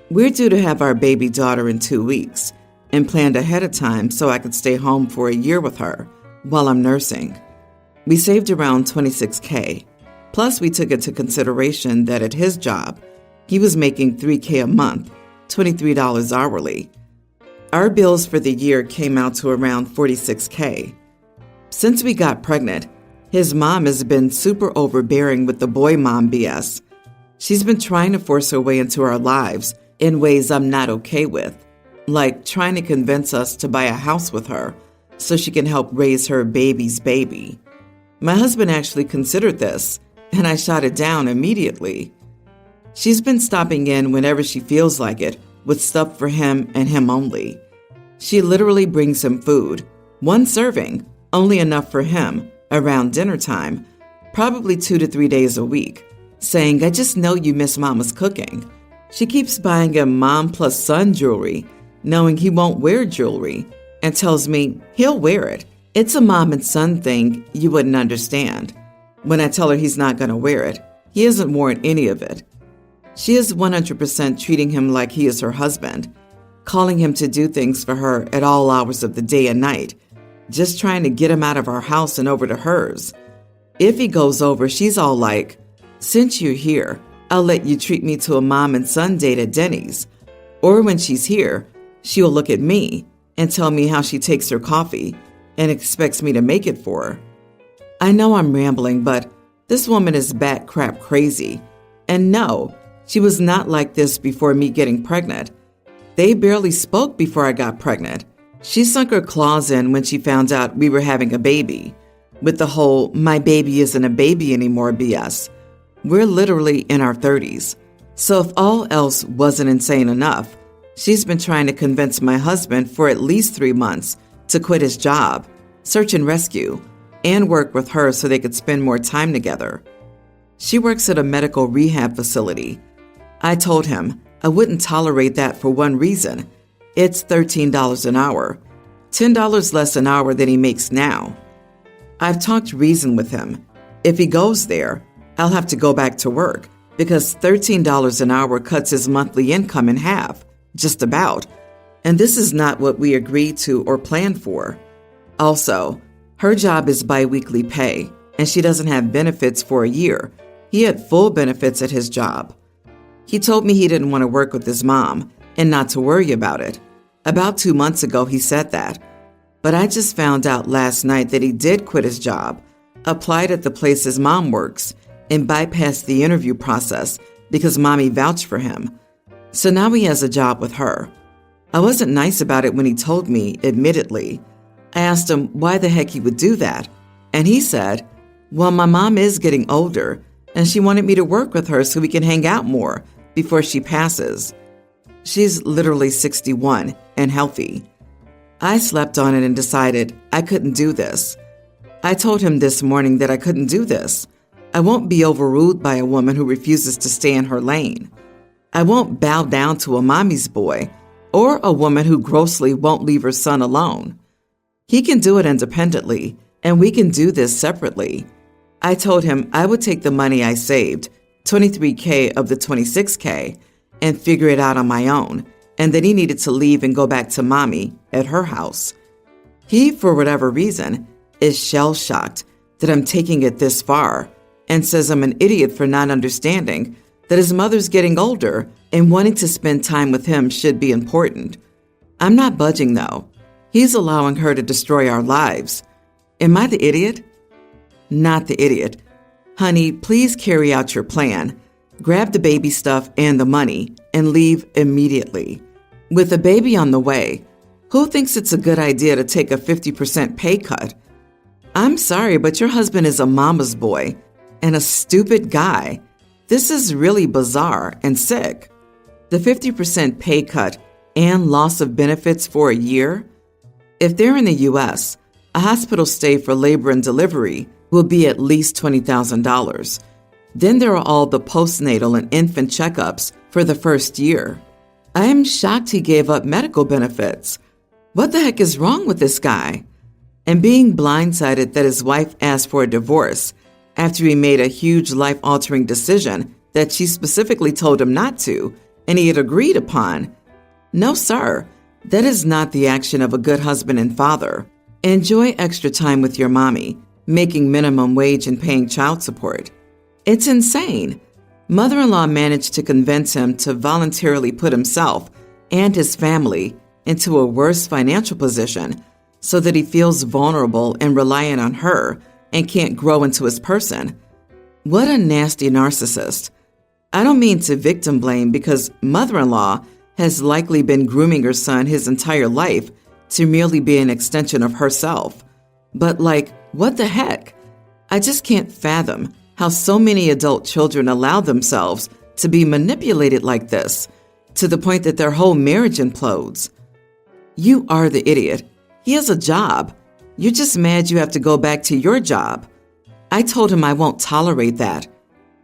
We're due to have our baby daughter in 2 weeks and planned ahead of time so I could stay home for a year with her while I'm nursing. We saved around $26K. Plus, we took into consideration that at his job, he was making $3K a month, $23 hourly. Our bills for the year came out to around $46K. Since we got pregnant, his mom has been super overbearing with the boy mom BS. She's been trying to force her way into our lives in ways I'm not okay with, like trying to convince us to buy a house with her so she can help raise her baby's baby. My husband actually considered this, and I shot it down immediately. She's been stopping in whenever she feels like it with stuff for him and him only. She literally brings him food, one serving, only enough for him, around dinner time, probably 2 to 3 days a week, saying, "I just know you miss Mama's cooking." She keeps buying him mom plus son jewelry, knowing he won't wear jewelry, and tells me he'll wear it. It's a mom and son thing you wouldn't understand. When I tell her he's not going to wear it, he hasn't worn any of it. She is 100% treating him like he is her husband, calling him to do things for her at all hours of the day and night, just trying to get him out of our house and over to hers. If he goes over, she's all like, "Since you're here, I'll let you treat me to a mom and son date at Denny's." Or when she's here, she'll look at me and tell me how she takes her coffee and expects me to make it for her. I know I'm rambling, but this woman is bat crap crazy. And no, she was not like this before me getting pregnant. They barely spoke before I got pregnant. She sunk her claws in when she found out we were having a baby, with the whole "my baby isn't a baby anymore" BS. We're literally in our 30s. So if all else wasn't insane enough, she's been trying to convince my husband for at least 3 months to quit his job, search and rescue, and work with her so they could spend more time together. She works at a medical rehab facility. I told him I wouldn't tolerate that for one reason. It's $13 an hour, $10 less an hour than he makes now. I've talked reason with him. If he goes there, I'll have to go back to work because $13 an hour cuts his monthly income in half, just about. And this is not what we agreed to or planned for. Also, her job is biweekly pay, and she doesn't have benefits for a year. He had full benefits at his job. He told me he didn't want to work with his mom and not to worry about it. About 2 months ago, he said that. But I just found out last night that he did quit his job, applied at the place his mom works, and bypassed the interview process because mommy vouched for him. So now he has a job with her. I wasn't nice about it when he told me, admittedly. I asked him why the heck he would do that, and he said, "Well, my mom is getting older, and she wanted me to work with her so we can hang out more before she passes." She's literally 61 and healthy. I slept on it and decided I couldn't do this. I told him this morning that I couldn't do this. I won't be overruled by a woman who refuses to stay in her lane. I won't bow down to a mommy's boy or a woman who grossly won't leave her son alone. He can do it independently, and we can do this separately. I told him I would take the money I saved, $23K of the $26K, and figure it out on my own, and that he needed to leave and go back to mommy at her house. He, for whatever reason, is shell-shocked that I'm taking it this far and says I'm an idiot for not understanding that his mother's getting older and wanting to spend time with him should be important. I'm not budging, though. He's allowing her to destroy our lives. Am I the idiot? Not the idiot. Honey, please carry out your plan. Grab the baby stuff and the money and leave immediately. With a baby on the way, who thinks it's a good idea to take a 50% pay cut? I'm sorry, but your husband is a mama's boy and a stupid guy. This is really bizarre and sick. The 50% pay cut and loss of benefits for a year? If they're in the U.S., a hospital stay for labor and delivery will be at least $20,000. Then there are all the postnatal and infant checkups for the first year. I am shocked he gave up medical benefits. What the heck is wrong with this guy? And being blindsided that his wife asked for a divorce after he made a huge life-altering decision that she specifically told him not to and he had agreed upon. No, sir. That is not the action of a good husband and father. Enjoy extra time with your mommy, making minimum wage and paying child support. It's insane. Mother-in-law managed to convince him to voluntarily put himself and his family into a worse financial position so that he feels vulnerable and reliant on her and can't grow into his person. What a nasty narcissist. I don't mean to victim blame because mother-in-law has likely been grooming her son his entire life to merely be an extension of herself. But what the heck? I just can't fathom how so many adult children allow themselves to be manipulated like this, to the point that their whole marriage implodes. You are the idiot. He has a job. You're just mad you have to go back to your job. I told him I won't tolerate that.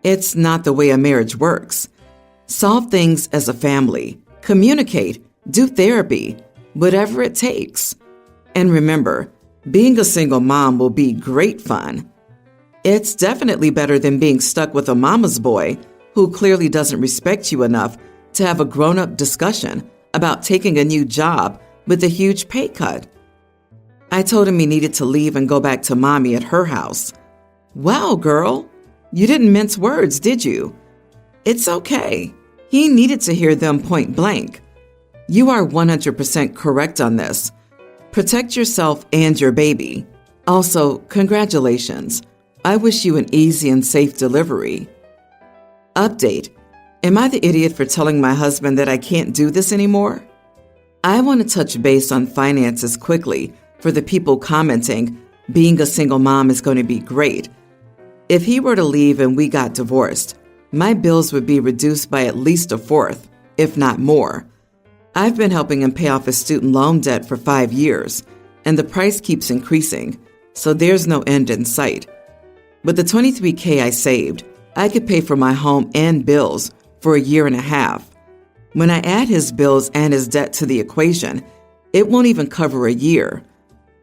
It's not the way a marriage works. Solve things as a family. Communicate. Do therapy. Whatever it takes. And remember, being a single mom will be great fun. It's definitely better than being stuck with a mama's boy who clearly doesn't respect you enough to have a grown-up discussion about taking a new job with a huge pay cut. I told him he needed to leave and go back to mommy at her house. Wow, girl, you didn't mince words, did you? It's okay. He needed to hear them point blank. You are 100% correct on this. Protect yourself and your baby. Also, congratulations. I wish you an easy and safe delivery. Update. Am I the idiot for telling my husband that I can't do this anymore? I want to touch base on finances quickly for the people commenting, being a single mom is going to be great. If he were to leave and we got divorced, my bills would be reduced by at least a fourth, if not more. I've been helping him pay off his student loan debt for 5 years, and the price keeps increasing, so there's no end in sight. With the $23,000 I saved, I could pay for my home and bills for a year and a half. When I add his bills and his debt to the equation, it won't even cover a year.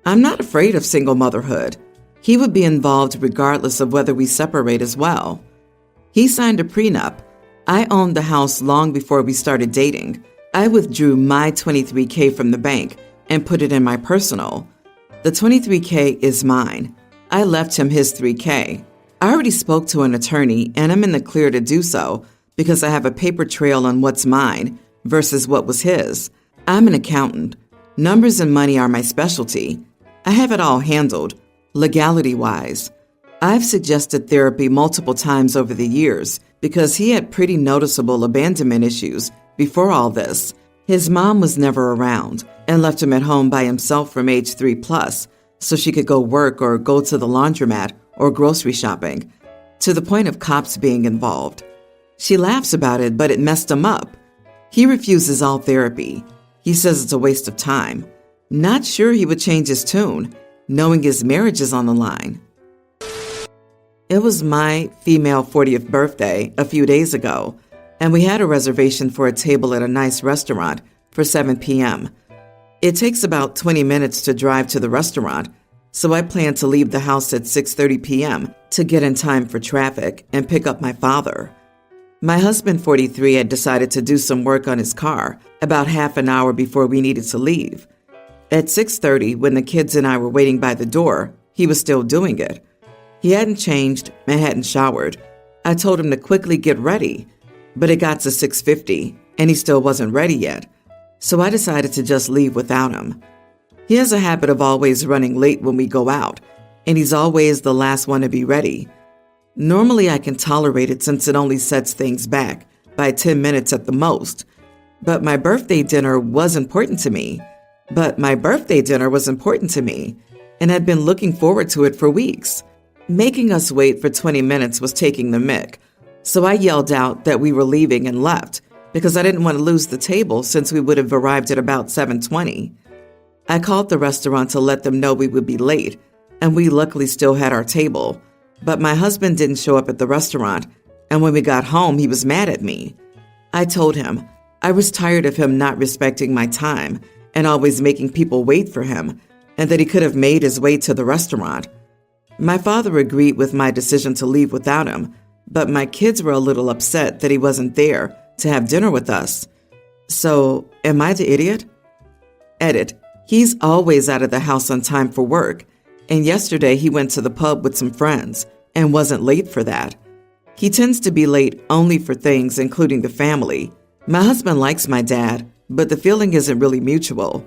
I'm not afraid of single motherhood. He would be involved regardless of whether we separate as well. He signed a prenup. I owned the house long before we started dating. I withdrew my $23,000 from the bank and put it in my personal. The $23,000 is mine. I left him his $3,000. I already spoke to an attorney and I'm in the clear to do so because I have a paper trail on what's mine versus what was his. I'm an accountant. Numbers and money are my specialty. I have it all handled, legality-wise. I've suggested therapy multiple times over the years because he had pretty noticeable abandonment issues before all this. His mom was never around and left him at home by himself from age 3+ so she could go work or go to the laundromat or grocery shopping, to the point of cops being involved. She laughs about it, but it messed him up. He refuses all therapy. He says it's a waste of time. Not sure he would change his tune, knowing his marriage is on the line. It was my female 40th birthday a few days ago, and we had a reservation for a table at a nice restaurant for 7 p.m. It takes about 20 minutes to drive to the restaurant, so I plan to leave the house at 6:30 p.m. to get in time for traffic and pick up my father. My husband, 43, had decided to do some work on his car about half an hour before we needed to leave. At 6:30, when the kids and I were waiting by the door, he was still doing it. He hadn't changed and hadn't showered. I told him to quickly get ready, but it got to 6:50 and he still wasn't ready yet, so I decided to just leave without him. He has a habit of always running late when we go out, and he's always the last one to be ready. Normally I can tolerate it since it only sets things back by 10 minutes at the most, but my birthday dinner was important to me. And I'd been looking forward to it for weeks. Making us wait for 20 minutes was taking the mick, so I yelled out that we were leaving and left because I didn't want to lose the table since we would have arrived at about 7:20. I called the restaurant to let them know we would be late, and we luckily still had our table. But my husband didn't show up at the restaurant, and when we got home, he was mad at me. I told him I was tired of him not respecting my time and always making people wait for him, and that he could have made his way to the restaurant. My father agreed with my decision to leave without him, but my kids were a little upset that he wasn't there to have dinner with us. So, am I the idiot? Edit. He's always out of the house on time for work, and yesterday he went to the pub with some friends and wasn't late for that. He tends to be late only for things including the family. My husband likes my dad, but the feeling isn't really mutual.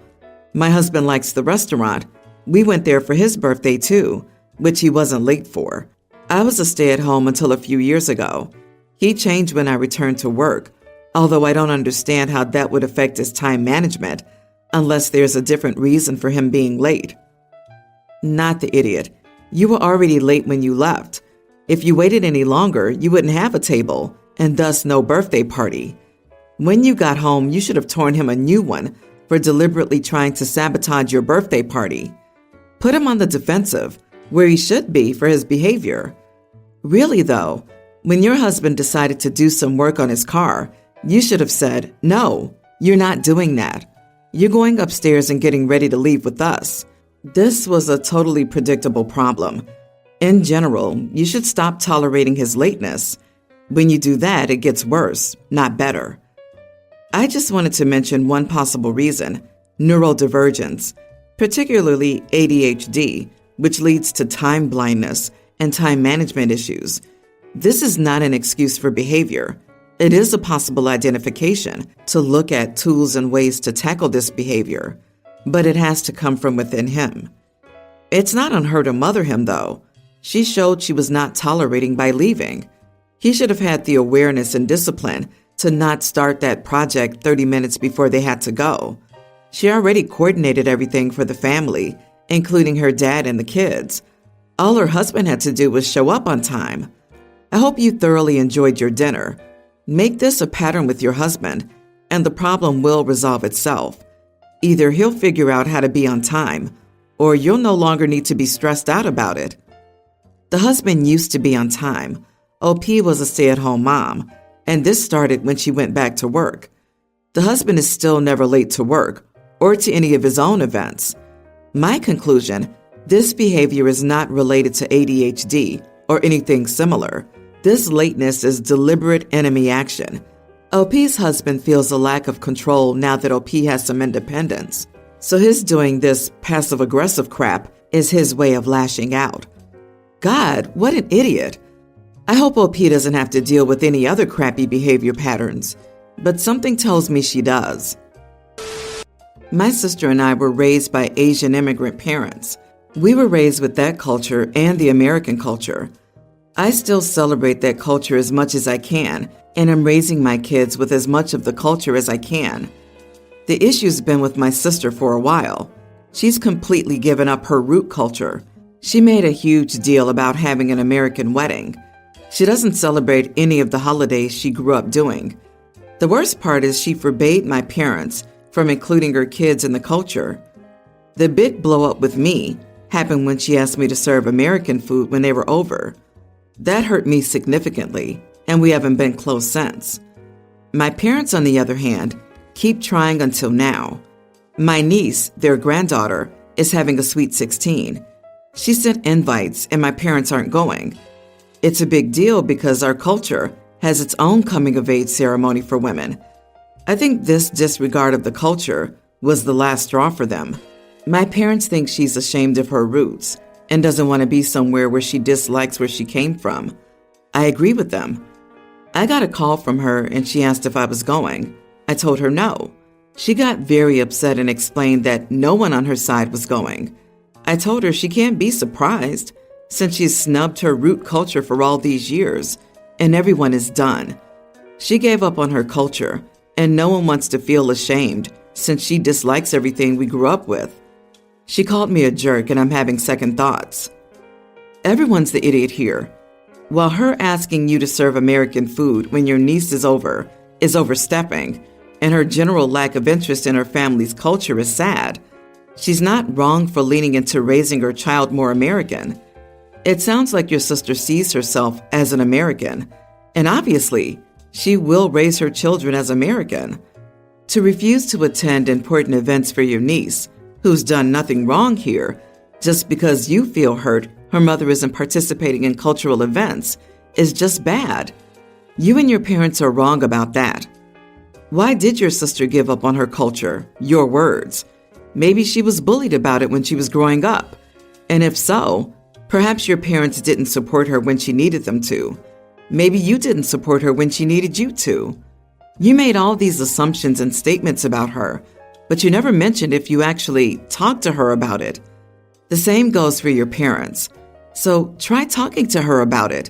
My husband likes the restaurant. We went there for his birthday too, which he wasn't late for. I was a stay-at-home until a few years ago. He changed when I returned to work, although I don't understand how that would affect his time management unless there's a different reason for him being late. Not the idiot. You were already late when you left. If you waited any longer, you wouldn't have a table, and thus no birthday party. When you got home, you should have torn him a new one for deliberately trying to sabotage your birthday party. Put him on the defensive, where he should be for his behavior. Really though, when your husband decided to do some work on his car, you should have said, "No, you're not doing that. You're going upstairs and getting ready to leave with us." This was a totally predictable problem. In general, you should stop tolerating his lateness. When you do that, it gets worse, not better. I just wanted to mention one possible reason: neurodivergence, particularly ADHD, which leads to time blindness and time management issues. This is not an excuse for behavior. It is a possible identification to look at tools and ways to tackle this behavior, but it has to come from within him. It's not on her to mother him, though. She showed she was not tolerating by leaving. He should have had the awareness and discipline to not start that project 30 minutes before they had to go. She already coordinated everything for the family, including her dad and the kids. All her husband had to do was show up on time. I hope you thoroughly enjoyed your dinner. Make this a pattern with your husband, and the problem will resolve itself. Either he'll figure out how to be on time, or you'll no longer need to be stressed out about it. The husband used to be on time. OP was a stay-at-home mom, and this started when she went back to work. The husband is still never late to work or to any of his own events. My conclusion: this behavior is not related to ADHD or anything similar. This lateness is deliberate enemy action. OP's husband feels a lack of control now that OP has some independence. So his doing this passive-aggressive crap is his way of lashing out. God, what an idiot. I hope OP doesn't have to deal with any other crappy behavior patterns, but something tells me she does. My sister and I were raised by Asian immigrant parents. We were raised with that culture and the American culture. I still celebrate that culture as much as I can, and I'm raising my kids with as much of the culture as I can. The issue's been with my sister for a while. She's completely given up her root culture. She made a huge deal about having an American wedding. She doesn't celebrate any of the holidays she grew up doing. The worst part is she forbade my parents from including her kids in the culture. The big blow up with me happened when she asked me to serve American food when they were over. That hurt me significantly, and we haven't been close since. My parents, on the other hand, keep trying until now. My niece, their granddaughter, is having a sweet 16. She sent invites, and my parents aren't going. It's a big deal because our culture has its own coming-of-age ceremony for women. I think this disregard of the culture was the last straw for them. My parents think she's ashamed of her roots and doesn't want to be somewhere where she dislikes where she came from. I agree with them. I got a call from her and she asked if I was going. I told her no. She got very upset and explained that no one on her side was going. I told her she can't be surprised since she's snubbed her root culture for all these years and everyone is done. She gave up on her culture and no one wants to feel ashamed since she dislikes everything we grew up with. She called me a jerk and I'm having second thoughts. Everyone's the idiot here. While her asking you to serve American food when your niece is overstepping, and her general lack of interest in her family's culture is sad. She's not wrong for leaning into raising her child more American. It sounds like your sister sees herself as an American, and obviously, she will raise her children as American. To refuse to attend important events for your niece, who's done nothing wrong here, just because you feel hurt her mother isn't participating in cultural events, is just bad. You and your parents are wrong about that. Why did your sister give up on her culture? Your words. Maybe she was bullied about it when she was growing up. And if so, perhaps your parents didn't support her when she needed them to. Maybe you didn't support her when she needed you to. You made all these assumptions and statements about her, but you never mentioned if you actually talked to her about it. The same goes for your parents. So try talking to her about it.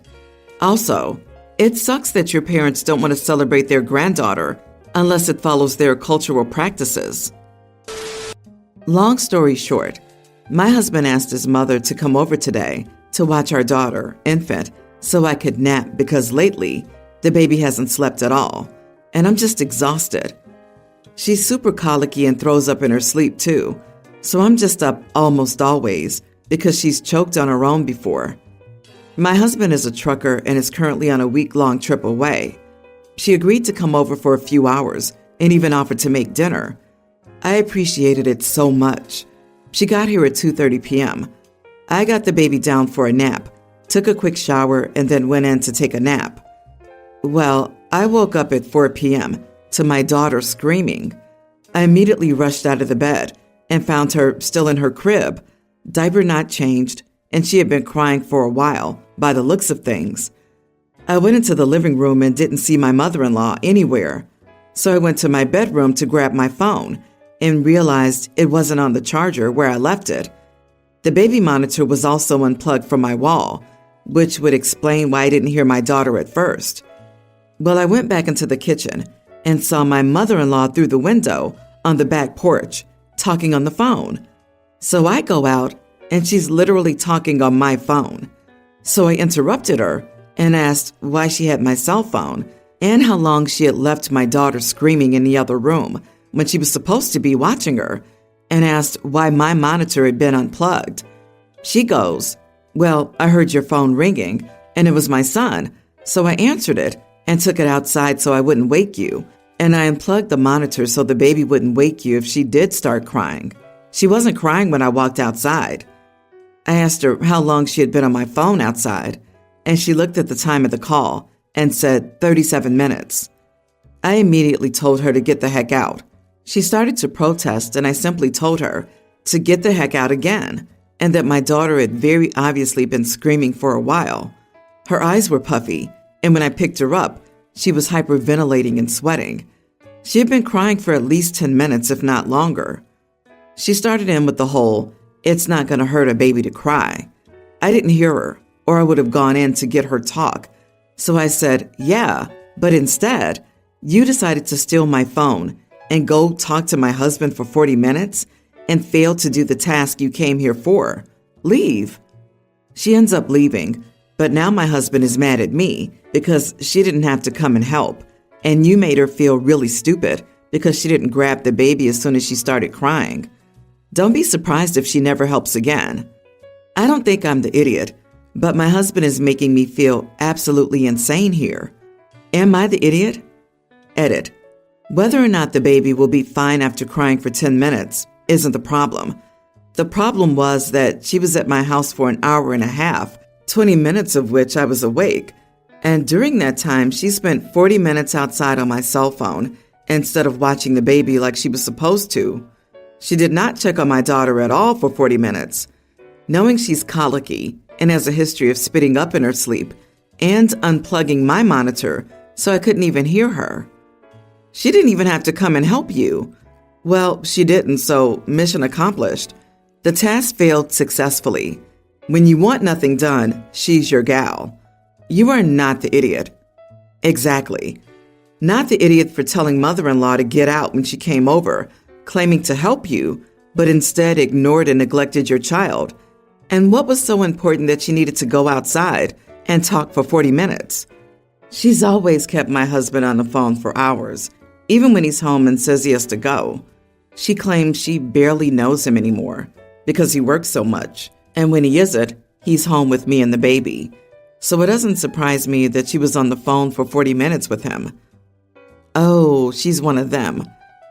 Also, it sucks that your parents don't want to celebrate their granddaughter unless it follows their cultural practices. Long story short, my husband asked his mother to come over today to watch our daughter, infant, so I could nap because lately the baby hasn't slept at all, and I'm just exhausted. She's super colicky and throws up in her sleep too, so I'm just up almost always because she's choked on her own before. My husband is a trucker and is currently on a week-long trip away. She agreed to come over for a few hours and even offered to make dinner. I appreciated it so much. She got here at 2:30 p.m. I got the baby down for a nap, took a quick shower, and then went in to take a nap. Well, I woke up at 4 p.m. to my daughter screaming. I immediately rushed out of the bed and found her still in her crib, diaper not changed, and she had been crying for a while by the looks of things. I went into the living room and didn't see my mother-in-law anywhere, so I went to my bedroom to grab my phone and realized it wasn't on the charger where I left it. The baby monitor was also unplugged from my wall, which would explain why I didn't hear my daughter at first. Well, I went back into the kitchen and saw my mother-in-law through the window on the back porch, talking on the phone. So I go out, and she's literally talking on my phone. So I interrupted her and asked why she had my cell phone and how long she had left my daughter screaming in the other room when she was supposed to be watching her, and asked why my monitor had been unplugged. She goes, "Well, I heard your phone ringing, and it was my son, so I answered it and took it outside so I wouldn't wake you, and I unplugged the monitor so the baby wouldn't wake you if she did start crying. She wasn't crying when I walked outside." I asked her how long she had been on my phone outside, and she looked at the time of the call and said 37 minutes. I immediately told her to get the heck out. She started to protest, and I simply told her to get the heck out again, and that my daughter had very obviously been screaming for a while. Her eyes were puffy, and when I picked her up, she was hyperventilating and sweating. She had been crying for at least 10 minutes, if not longer. She started in with the whole, "It's not going to hurt a baby to cry." I didn't hear her, or I would have gone in to get her talk. So I said, "Yeah, but instead, you decided to steal my phone and go talk to my husband for 40 minutes and failed to do the task you came here for. Leave." She ends up leaving, but now my husband is mad at me because she didn't have to come and help, and you made her feel really stupid because she didn't grab the baby as soon as she started crying. Don't be surprised if she never helps again. I don't think I'm the idiot, but my husband is making me feel absolutely insane here. Am I the idiot? Edit. Whether or not the baby will be fine after crying for 10 minutes isn't the problem. The problem was that she was at my house for an hour and a half, 20 minutes of which I was awake. And during that time, she spent 40 minutes outside on my cell phone instead of watching the baby like she was supposed to. She did not check on my daughter at all for 40 minutes. Knowing she's colicky and has a history of spitting up in her sleep and unplugging my monitor so I couldn't even hear her. She didn't even have to come and help you. Well, she didn't, so mission accomplished. The task failed successfully. When you want nothing done, she's your gal. You are not the idiot. Exactly. Not the idiot for telling mother-in-law to get out when she came over, claiming to help you, but instead ignored and neglected your child. And what was so important that she needed to go outside and talk for 40 minutes? She's always kept my husband on the phone for hours, even when he's home and says he has to go. She claims she barely knows him anymore because he works so much, and when he isn't, he's home with me and the baby. So it doesn't surprise me that she was on the phone for 40 minutes with him. Oh, she's one of them.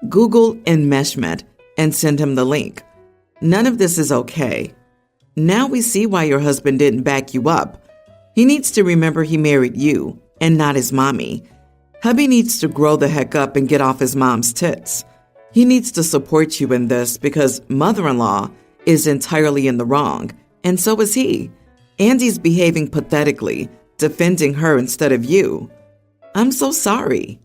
Google enmeshment and send him the link. None of this is okay. Now we see why your husband didn't back you up. He needs to remember he married you and not his mommy. Hubby needs to grow the heck up and get off his mom's tits. He needs to support you in this because mother-in-law is entirely in the wrong, and so is he. Andy's behaving pathetically, defending her instead of you. I'm so sorry.